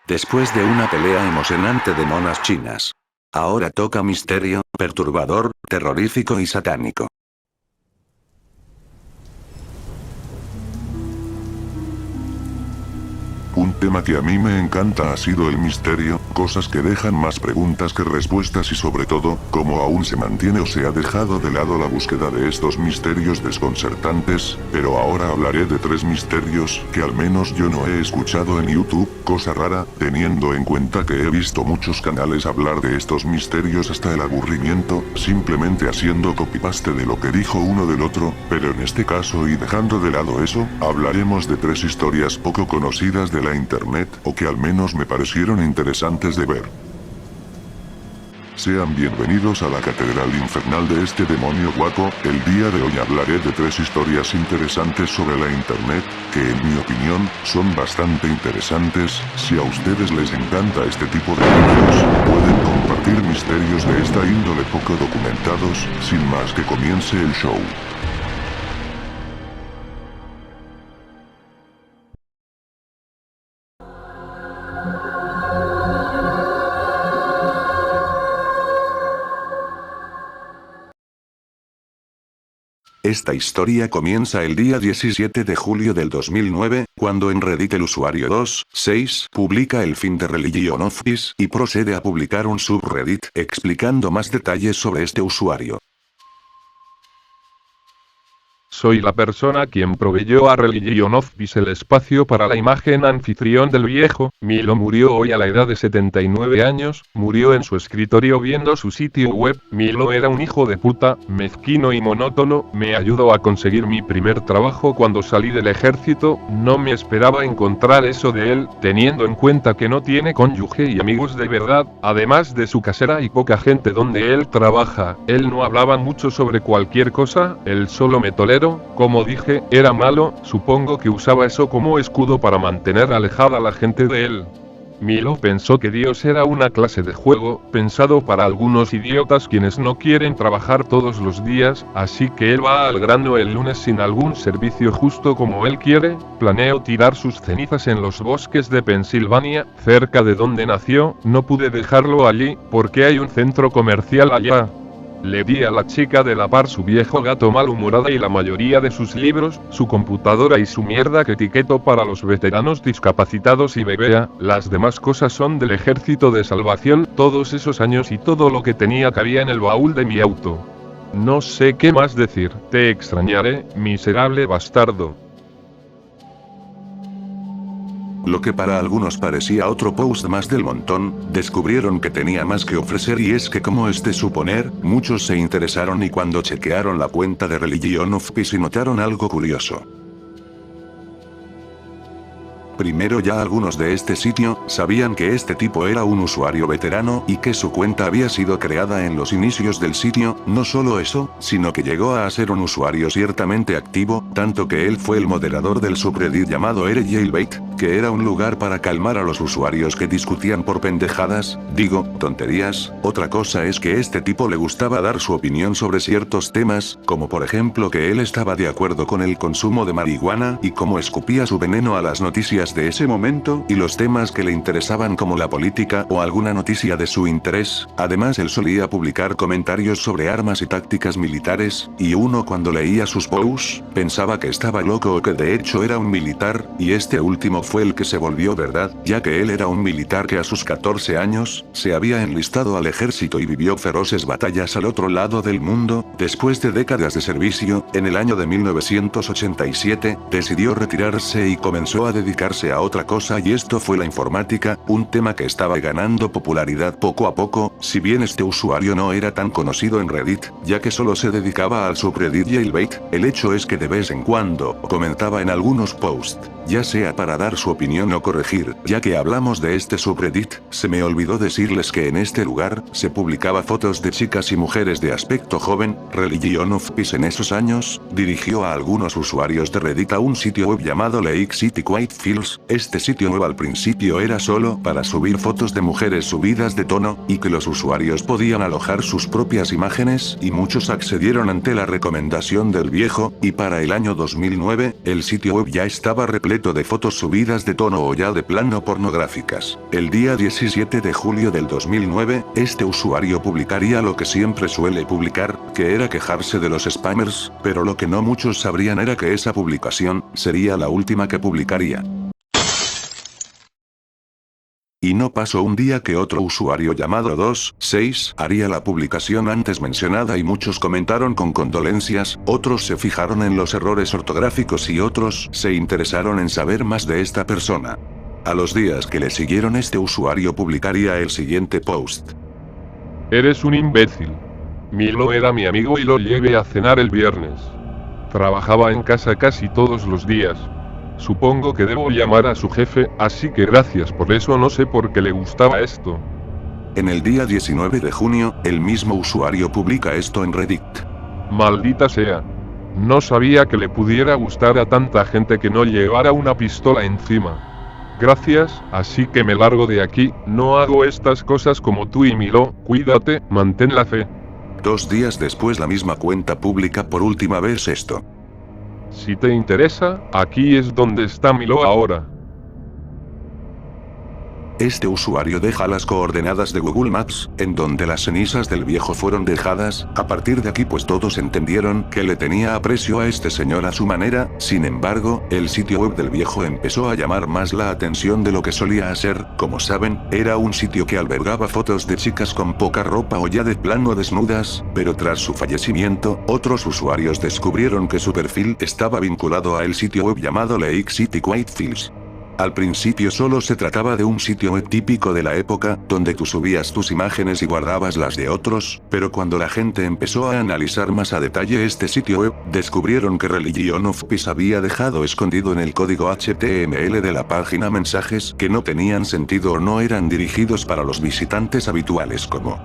Después de una pelea emocionante de monas chinas. Ahora toca misterio, perturbador, terrorífico y satánico. Un tema que a mí me encanta ha sido el misterio, cosas que dejan más preguntas que respuestas y sobre todo, cómo aún se mantiene o se ha dejado de lado la búsqueda de estos misterios desconcertantes, pero ahora hablaré de 3 misterios que al menos yo no he escuchado en YouTube, cosa rara, teniendo en cuenta que he visto muchos canales hablar de estos misterios hasta el aburrimiento, simplemente haciendo copy-paste de lo que dijo uno del otro, pero en este caso y dejando de lado eso, hablaremos de 3 historias poco conocidas de la internet, o que al menos me parecieron interesantes de ver. Sean bienvenidos a la catedral infernal de este demonio guapo. El día de hoy hablaré de 3 historias interesantes sobre la internet, que en mi opinión, son bastante interesantes. Si a ustedes les encanta este tipo de vídeos, pueden compartir misterios de esta índole poco documentados. Sin más, que comience el show. Esta historia comienza el día 17 de julio del 2009, cuando en Reddit el usuario 26 publica el fin de Religion of Peace y procede a publicar un subreddit explicando más detalles sobre este usuario. Soy la persona quien proveyó a Religion of Peace el espacio para la imagen anfitrión del viejo. Milo murió hoy a la edad de 79 años, murió en su escritorio viendo su sitio web. Milo era un hijo de puta, mezquino y monótono, me ayudó a conseguir mi primer trabajo cuando salí del ejército, no me esperaba encontrar eso de él, teniendo en cuenta que no tiene cónyuge y amigos de verdad, además de su casera y poca gente donde él trabaja. Él no hablaba mucho sobre cualquier cosa, él solo me toleró. Como dije, era malo, supongo que usaba eso como escudo para mantener alejada a la gente de él. Milo pensó que Dios era una clase de juego, pensado para algunos idiotas quienes no quieren trabajar todos los días, así que él va al grano el lunes sin algún servicio justo como él quiere. Planeo tirar sus cenizas en los bosques de Pensilvania, cerca de donde nació. No pude dejarlo allí, porque hay un centro comercial allá. Le di a la chica de la par su viejo gato malhumorada y la mayoría de sus libros, su computadora y su mierda que etiqueto para los veteranos discapacitados y bebea. Las demás cosas son del Ejército de Salvación, todos esos años y todo lo que tenía cabía en el baúl de mi auto. No sé qué más decir, te extrañaré, miserable bastardo. Lo que para algunos parecía otro post más del montón, descubrieron que tenía más que ofrecer y es que como es de suponer, muchos se interesaron y cuando chequearon la cuenta de Religion of Peace notaron algo curioso. Primero, ya algunos de este sitio sabían que este tipo era un usuario veterano y que su cuenta había sido creada en los inicios del sitio. No solo eso, sino que llegó a ser un usuario ciertamente activo, tanto que él fue el moderador del subreddit llamado Jailbait, que era un lugar para calmar a los usuarios que discutían por pendejadas, digo, tonterías. Otra cosa es que este tipo le gustaba dar su opinión sobre ciertos temas, como por ejemplo que él estaba de acuerdo con el consumo de marihuana y cómo escupía su veneno a las noticias de ese momento y los temas que le interesaban como la política o alguna noticia de su interés. Además, él solía publicar comentarios sobre armas y tácticas militares, y uno cuando leía sus posts, pensaba que estaba loco o que de hecho era un militar, y este último fue el que se volvió verdad, ya que él era un militar que a sus 14 años, se había enlistado al ejército y vivió feroces batallas al otro lado del mundo. Después de décadas de servicio, en el año de 1987, decidió retirarse y comenzó a dedicarse a otra cosa, y esto fue la informática, un tema que estaba ganando popularidad poco a poco. Si bien este usuario no era tan conocido en Reddit, ya que solo se dedicaba al subreddit Jailbait, el hecho es que de vez en cuando comentaba en algunos posts, ya sea para dar su opinión o corregir. Ya que hablamos de este subreddit, se me olvidó decirles que en este lugar se publicaba fotos de chicas y mujeres de aspecto joven. Religion of Peace en esos años dirigió a algunos usuarios de Reddit a un sitio web llamado Lake City Whitefields. Este sitio web al principio era solo para subir fotos de mujeres subidas de tono, y que los usuarios podían alojar sus propias imágenes, y muchos accedieron ante la recomendación del viejo, y para el año 2009, el sitio web ya estaba repleto completo de fotos subidas de tono o ya de plano pornográficas. El día 17 de julio del 2009, este usuario publicaría lo que siempre suele publicar, que era quejarse de los spammers, pero lo que no muchos sabrían era que esa publicación sería la última que publicaría. Y no pasó un día que otro usuario llamado 26 haría la publicación antes mencionada y muchos comentaron con condolencias, otros se fijaron en los errores ortográficos y otros se interesaron en saber más de esta persona. A los días que le siguieron este usuario publicaría el siguiente post. Eres un imbécil. Milo era mi amigo y lo llevé a cenar el viernes. Trabajaba en casa casi todos los días. Supongo que debo llamar a su jefe, así que gracias por eso, no sé por qué le gustaba esto. En el día 19 de junio, el mismo usuario publica esto en Reddit. Maldita sea. No sabía que le pudiera gustar a tanta gente que no llevara una pistola encima. Gracias, así que me largo de aquí, no hago estas cosas como tú y Milo, cuídate, mantén la fe. 2 días después la misma cuenta publica por última vez esto. Si te interesa, aquí es donde está Milo ahora. Este usuario deja las coordenadas de Google Maps, en donde las cenizas del viejo fueron dejadas. A partir de aquí pues todos entendieron que le tenía aprecio a este señor a su manera. Sin embargo, el sitio web del viejo empezó a llamar más la atención de lo que solía hacer. Como saben, era un sitio que albergaba fotos de chicas con poca ropa o ya de plano desnudas, pero tras su fallecimiento, otros usuarios descubrieron que su perfil estaba vinculado a el sitio web llamado Lake City Whitefields. Al principio solo se trataba de un sitio web típico de la época, donde tú subías tus imágenes y guardabas las de otros, pero cuando la gente empezó a analizar más a detalle este sitio web, descubrieron que Religion of Peace había dejado escondido en el código HTML de la página mensajes que no tenían sentido o no eran dirigidos para los visitantes habituales como...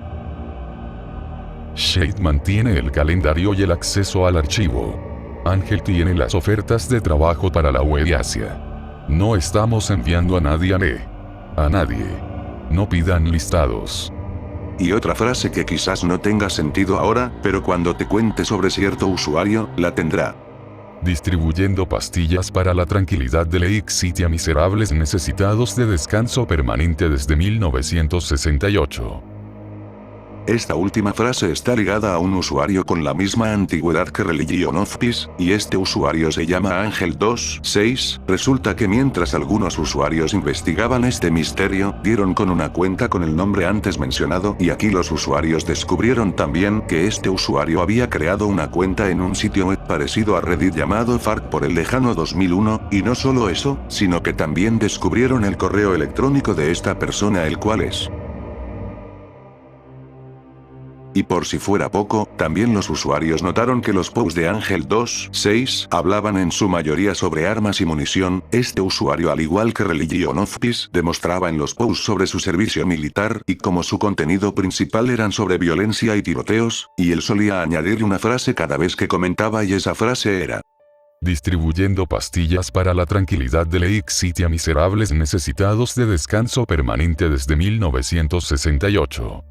Shade mantiene el calendario y el acceso al archivo. Ángel tiene las ofertas de trabajo para la web y Asia. No estamos enviando a nadie a nadie. No pidan listados. Y otra frase que quizás no tenga sentido ahora, pero cuando te cuente sobre cierto usuario, la tendrá. Distribuyendo pastillas para la tranquilidad de Lake City a miserables necesitados de descanso permanente desde 1968. Esta última frase está ligada a un usuario con la misma antigüedad que Religion of Peace, y este usuario se llama Ángel26. Resulta que mientras algunos usuarios investigaban este misterio, dieron con una cuenta con el nombre antes mencionado, y aquí los usuarios descubrieron también que este usuario había creado una cuenta en un sitio web parecido a Reddit llamado Fark por el lejano 2001, y no solo eso, sino que también descubrieron el correo electrónico de esta persona, el cual es... Y por si fuera poco, también los usuarios notaron que los posts de Ángel26 hablaban en su mayoría sobre armas y munición. Este usuario, al igual que Religion of Peace, demostraba en los posts sobre su servicio militar, y como su contenido principal eran sobre violencia y tiroteos, y él solía añadir una frase cada vez que comentaba, y esa frase era: distribuyendo pastillas para la tranquilidad de Lake City a miserables necesitados de descanso permanente desde 1968.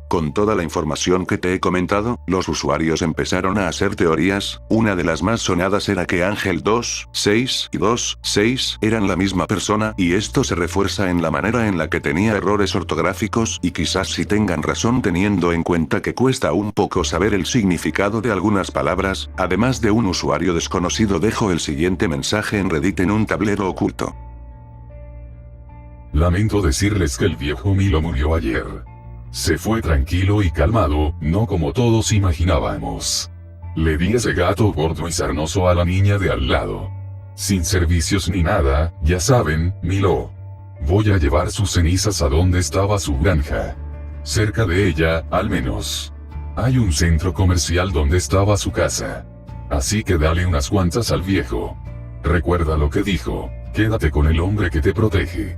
Con toda la información que te he comentado, los usuarios empezaron a hacer teorías. Una de las más sonadas era que Ángel26 y 26 eran la misma persona, y esto se refuerza en la manera en la que tenía errores ortográficos, y quizás sí tengan razón teniendo en cuenta que cuesta un poco saber el significado de algunas palabras. Además de un usuario desconocido dejó el siguiente mensaje en Reddit en un tablero oculto. Lamento decirles que el viejo Milo murió ayer. Se fue tranquilo y calmado, no como todos imaginábamos. Le di ese gato gordo y sarnoso a la niña de al lado. Sin servicios ni nada, ya saben, Milo. Voy a llevar sus cenizas a donde estaba su granja. Cerca de ella, al menos. Hay un centro comercial donde estaba su casa. Así que dale unas cuantas al viejo. Recuerda lo que dijo, quédate con el hombre que te protege.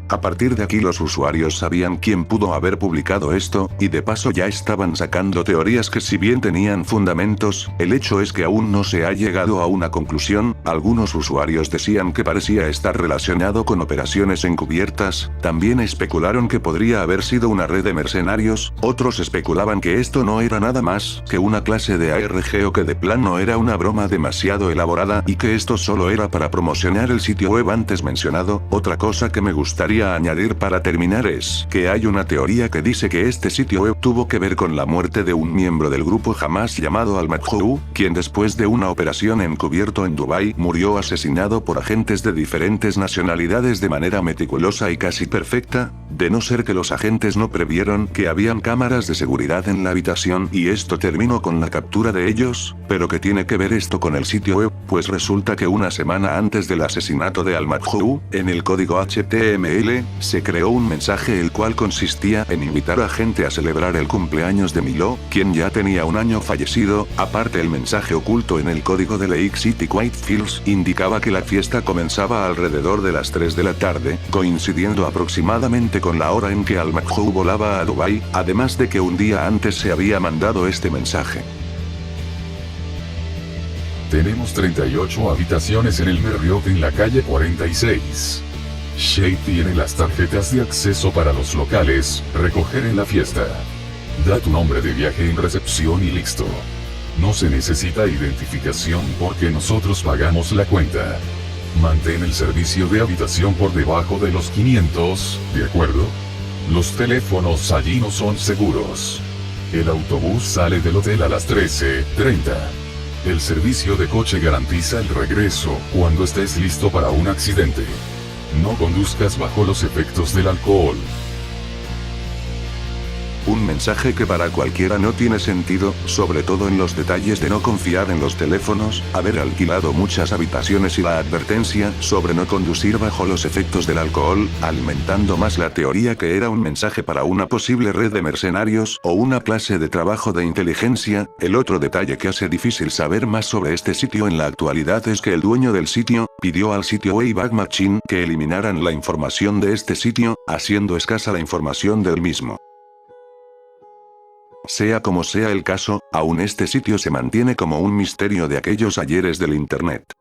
A partir de aquí los usuarios sabían quién pudo haber publicado esto, y de paso ya estaban sacando teorías que si bien tenían fundamentos, el hecho es que aún no se ha llegado a una conclusión. Algunos usuarios decían que parecía estar relacionado con operaciones encubiertas, también especularon que podría haber sido una red de mercenarios, otros especulaban que esto no era nada más que una clase de ARG o que de plano era una broma demasiado elaborada y que esto solo era para promocionar el sitio web antes mencionado. Otra cosa que me gustaría añadir para terminar es que hay una teoría que dice que este sitio web tuvo que ver con la muerte de un miembro del grupo Hamas llamado Al-Majhoub, quien después de una operación encubierto en Dubái murió asesinado por agentes de diferentes nacionalidades de manera meticulosa y casi perfecta, de no ser que los agentes no previeron que habían cámaras de seguridad en la habitación y esto terminó con la captura de ellos. Pero ¿qué tiene que ver esto con el sitio web? Pues resulta que una semana antes del asesinato de Al-Majhoub, en el código HTML, se creó un mensaje el cual consistía en invitar a gente a celebrar el cumpleaños de Milo, quien ya tenía un año fallecido. Aparte, el mensaje oculto en el código de Lake City Whitefields indicaba que la fiesta comenzaba alrededor de las 3 de la tarde, coincidiendo aproximadamente con la hora en que Al-Majhoub volaba a Dubái, además de que un día antes se había mandado este mensaje. Tenemos 38 habitaciones en el Marriott en la calle 46. Shay tiene las tarjetas de acceso para los locales, recoger en la fiesta. Da tu nombre de viaje en recepción y listo. No se necesita identificación porque nosotros pagamos la cuenta. Mantén el servicio de habitación por debajo de los 500, ¿de acuerdo? Los teléfonos allí no son seguros. El autobús sale del hotel a las 13:30. El servicio de coche garantiza el regreso cuando estés listo para un accidente. No conduzcas bajo los efectos del alcohol. Un mensaje que para cualquiera no tiene sentido, sobre todo en los detalles de no confiar en los teléfonos, haber alquilado muchas habitaciones y la advertencia sobre no conducir bajo los efectos del alcohol, alimentando más la teoría que era un mensaje para una posible red de mercenarios o una clase de trabajo de inteligencia. El otro detalle que hace difícil saber más sobre este sitio en la actualidad es que el dueño del sitio pidió al sitio Wayback Machine que eliminaran la información de este sitio, haciendo escasa la información del mismo. Sea como sea el caso, aún este sitio se mantiene como un misterio de aquellos ayeres del Internet.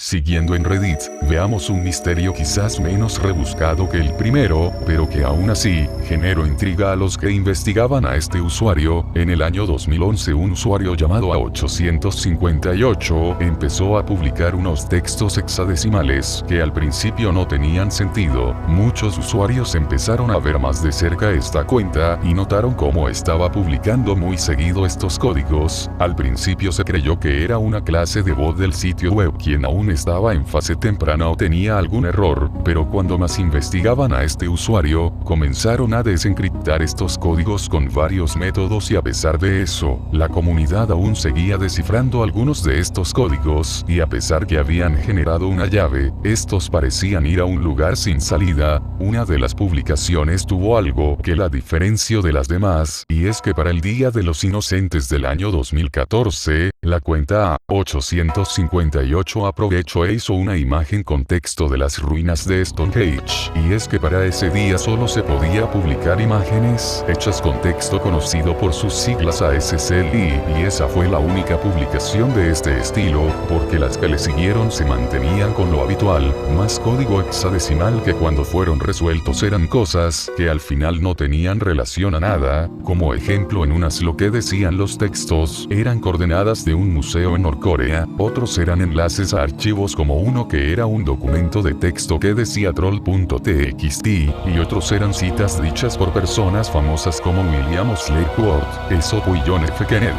Siguiendo en Reddit, veamos un misterio quizás menos rebuscado que el primero, pero que aún así, generó intriga a los que investigaban a este usuario. En el año 2011 un usuario llamado A858 empezó a publicar unos textos hexadecimales que al principio no tenían sentido. Muchos usuarios empezaron a ver más de cerca esta cuenta y notaron cómo estaba publicando muy seguido estos códigos. Al principio se creyó que era una clase de bot del sitio web quien aún estaba en fase temprana o tenía algún error, pero cuando más investigaban a este usuario, comenzaron a desencriptar estos códigos con varios métodos y a pesar de eso, la comunidad aún seguía descifrando algunos de estos códigos y a pesar que habían generado una llave, estos parecían ir a un lugar sin salida. Una de las publicaciones tuvo algo que la diferenció de las demás, y es que para el Día de los Inocentes del año 2014, la cuenta A858 aprovechó e hizo una imagen con texto de las ruinas de Stonehenge, y es que para ese día solo se podía publicar imágenes hechas con texto conocido por sus siglas ASCII, y esa fue la única publicación de este estilo, porque las que le siguieron se mantenían con lo habitual, más código hexadecimal que cuando fueron resueltos eran cosas que al final no tenían relación a nada. Como ejemplo, en unas lo que decían los textos eran coordenadas de un museo en Norcorea, otros eran enlaces a archivos como uno que era un documento de texto que decía troll.txt, y otros eran citas dichas por personas famosas como William Osler Ward, Aesop y John F. Kennedy.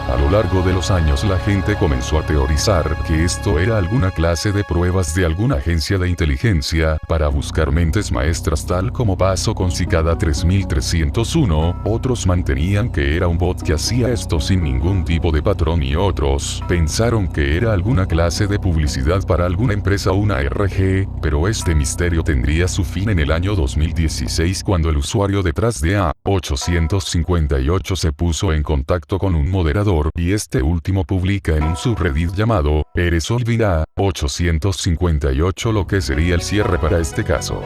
A lo largo de los años la gente comenzó a teorizar que esto era alguna clase de pruebas de alguna agencia de inteligencia para buscar mentes maestras, tal como pasó con Cicada 3301, otros mantenían que era un bot que hacía esto sin ningún tipo de patrón y otros pensaron que era alguna clase de publicidad para alguna empresa o una RG, pero este misterio tendría su fin en el año 2016 cuando el usuario detrás de A858 se puso en contacto con un moderador y este último publica en un subreddit llamado "Eres olvida 858" lo que sería el cierre para este caso.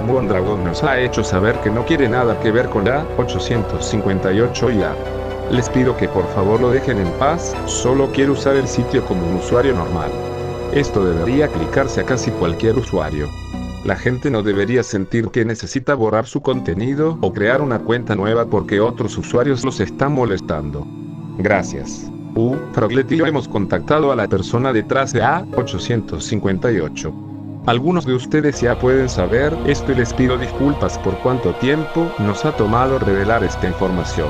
Mondragón nos ha hecho saber que no quiere nada que ver con A858 y les pido que por favor lo dejen en paz, solo quiero usar el sitio como un usuario normal. Esto debería aplicarse a casi cualquier usuario. La gente no debería sentir que necesita borrar su contenido o crear una cuenta nueva porque otros usuarios los están molestando. Gracias. Froglet y yo hemos contactado a la persona detrás de A858. Algunos de ustedes ya pueden saber esto y les pido disculpas por cuánto tiempo nos ha tomado revelar esta información.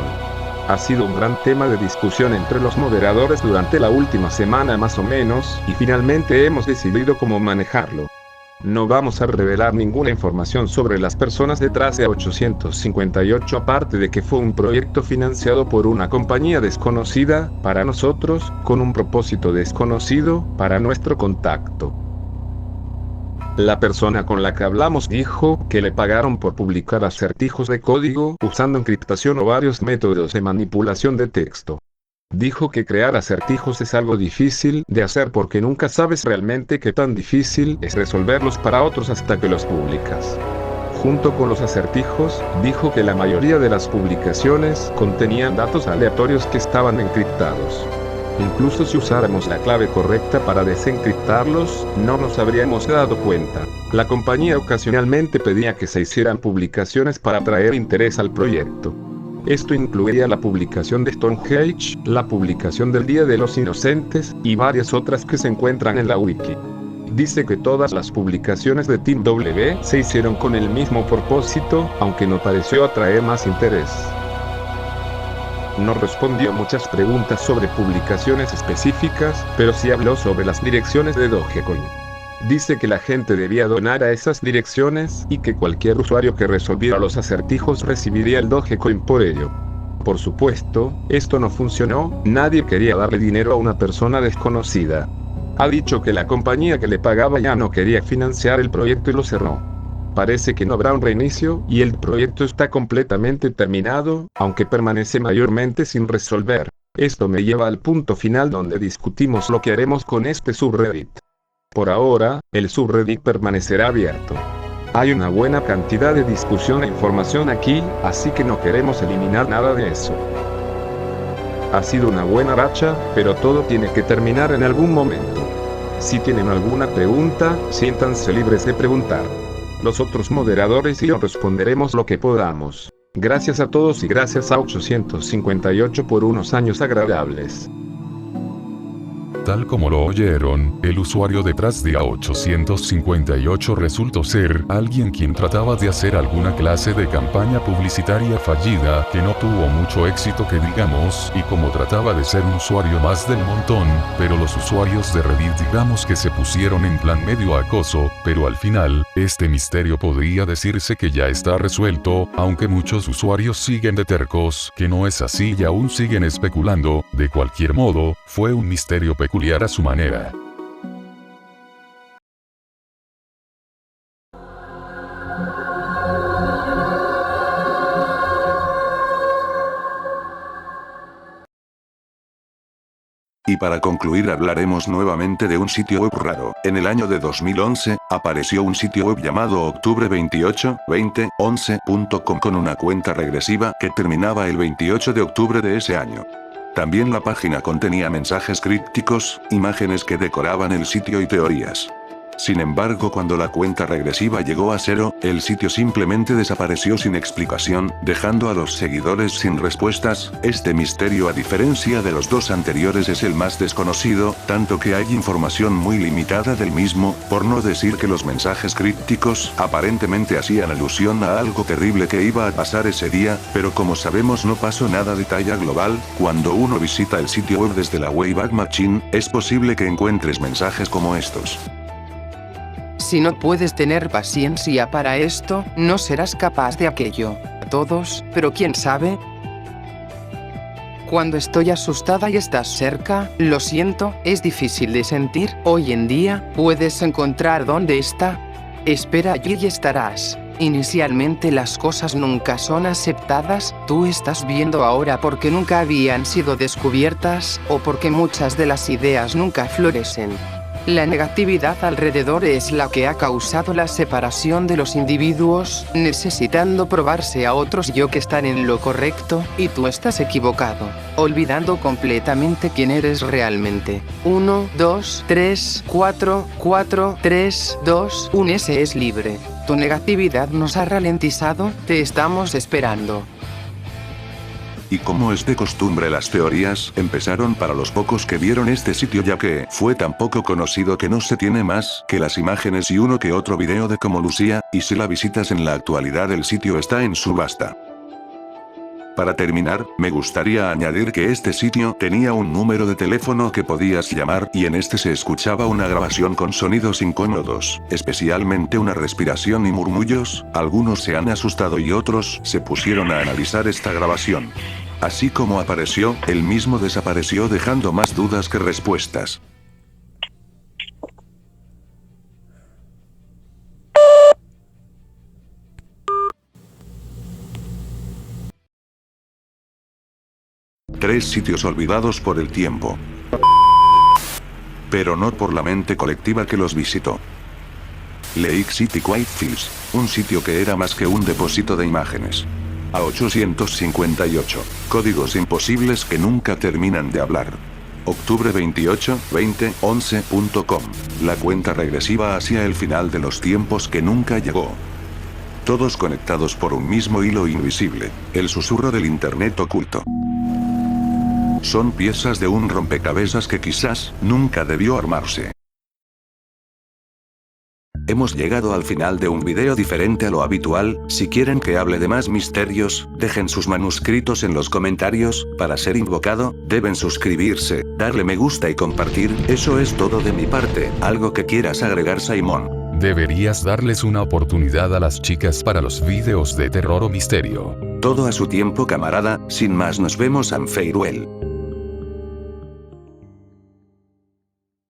Ha sido un gran tema de discusión entre los moderadores durante la última semana más o menos, y finalmente hemos decidido cómo manejarlo. No vamos a revelar ninguna información sobre las personas detrás de 858 aparte de que fue un proyecto financiado por una compañía desconocida, para nosotros, con un propósito desconocido, para nuestro contacto. La persona con la que hablamos dijo que le pagaron por publicar acertijos de código usando encriptación o varios métodos de manipulación de texto. Dijo que crear acertijos es algo difícil de hacer porque nunca sabes realmente qué tan difícil es resolverlos para otros hasta que los publicas. Junto con los acertijos, dijo que la mayoría de las publicaciones contenían datos aleatorios que estaban encriptados. Incluso si usáramos la clave correcta para desencriptarlos, no nos habríamos dado cuenta. La compañía ocasionalmente pedía que se hicieran publicaciones para atraer interés al proyecto. Esto incluía la publicación de Stonehenge, la publicación del Día de los Inocentes, y varias otras que se encuentran en la wiki. Dice que todas las publicaciones de Team W se hicieron con el mismo propósito, aunque no pareció atraer más interés. No respondió muchas preguntas sobre publicaciones específicas, pero sí habló sobre las direcciones de Dogecoin. Dice que la gente debía donar a esas direcciones, y que cualquier usuario que resolviera los acertijos recibiría el Dogecoin por ello. Por supuesto, esto no funcionó, nadie quería darle dinero a una persona desconocida. Ha dicho que la compañía que le pagaba ya no quería financiar el proyecto y lo cerró. Parece que no habrá un reinicio, y el proyecto está completamente terminado, aunque permanece mayormente sin resolver. Esto me lleva al punto final donde discutimos lo que haremos con este subreddit. Por ahora, el subreddit permanecerá abierto. Hay una buena cantidad de discusión e información aquí, así que no queremos eliminar nada de eso. Ha sido una buena racha, pero todo tiene que terminar en algún momento. Si tienen alguna pregunta, siéntanse libres de preguntar. Los otros moderadores y yo responderemos lo que podamos. Gracias a todos y gracias a 858 por unos años agradables. Tal como lo oyeron, el usuario detrás de A858 resultó ser alguien quien trataba de hacer alguna clase de campaña publicitaria fallida que no tuvo mucho éxito que digamos, y como trataba de ser un usuario más del montón, pero los usuarios de Reddit digamos que se pusieron en plan medio acoso, pero al final, este misterio podría decirse que ya está resuelto, aunque muchos usuarios siguen de tercos que no es así y aún siguen especulando. De cualquier modo, fue un misterio peculiar a su manera. Y para concluir hablaremos nuevamente de un sitio web raro. En el año de 2011, apareció un sitio web llamado octubre282011.com con una cuenta regresiva que terminaba el 28 de octubre de ese año. También la página contenía mensajes crípticos, imágenes que decoraban el sitio y teorías. Sin embargo, cuando la cuenta regresiva llegó a 0, el sitio simplemente desapareció sin explicación, dejando a los seguidores sin respuestas. Este misterio, a diferencia de los dos anteriores, es el más desconocido, tanto que hay información muy limitada del mismo, por no decir que los mensajes crípticos aparentemente hacían alusión a algo terrible que iba a pasar ese día, pero como sabemos no pasó nada de talla global. Cuando uno visita el sitio web desde la Wayback Machine, es posible que encuentres mensajes como estos. Si no puedes tener paciencia para esto, no serás capaz de aquello. Todos, pero quién sabe. Cuando estoy asustada y estás cerca, lo siento, es difícil de sentir. Hoy en día, puedes encontrar dónde está. Espera allí y estarás. Inicialmente las cosas nunca son aceptadas, tú estás viendo ahora porque nunca habían sido descubiertas, o porque muchas de las ideas nunca florecen. La negatividad alrededor es la que ha causado la separación de los individuos, necesitando probarse a otros yo que están en lo correcto, y tú estás equivocado, olvidando completamente quién eres realmente. 1, 2, 3, 4, 4, 3, 2, 1. Ese es libre. Tu negatividad nos ha ralentizado, te estamos esperando. Y como es de costumbre, las teorías empezaron para los pocos que vieron este sitio, ya que fue tan poco conocido que no se tiene más que las imágenes y uno que otro video de cómo lucía, y si la visitas en la actualidad el sitio está en subasta. Para terminar, me gustaría añadir que este sitio tenía un número de teléfono que podías llamar, y en este se escuchaba una grabación con sonidos incómodos, especialmente una respiración y murmullos. Algunos se han asustado y otros se pusieron a analizar esta grabación. Así como apareció, el mismo desapareció, dejando más dudas que respuestas. Tres sitios olvidados por el tiempo. Pero no por la mente colectiva que los visitó. Lake City Whitefields, un sitio que era más que un depósito de imágenes. A 858. Códigos imposibles que nunca terminan de hablar. Octubre 28, 2011.com. La cuenta regresiva hacia el final de los tiempos que nunca llegó. Todos conectados por un mismo hilo invisible. El susurro del internet oculto. Son piezas de un rompecabezas que quizás nunca debió armarse. Hemos llegado al final de un video diferente a lo habitual. Si quieren que hable de más misterios, dejen sus manuscritos en los comentarios. Para ser invocado, deben suscribirse, darle me gusta y compartir. Eso es todo de mi parte. ¿Algo que quieras agregar, Simón? Deberías darles una oportunidad a las chicas para los videos de terror o misterio. Todo a su tiempo, camarada. Sin más, nos vemos en Farewell.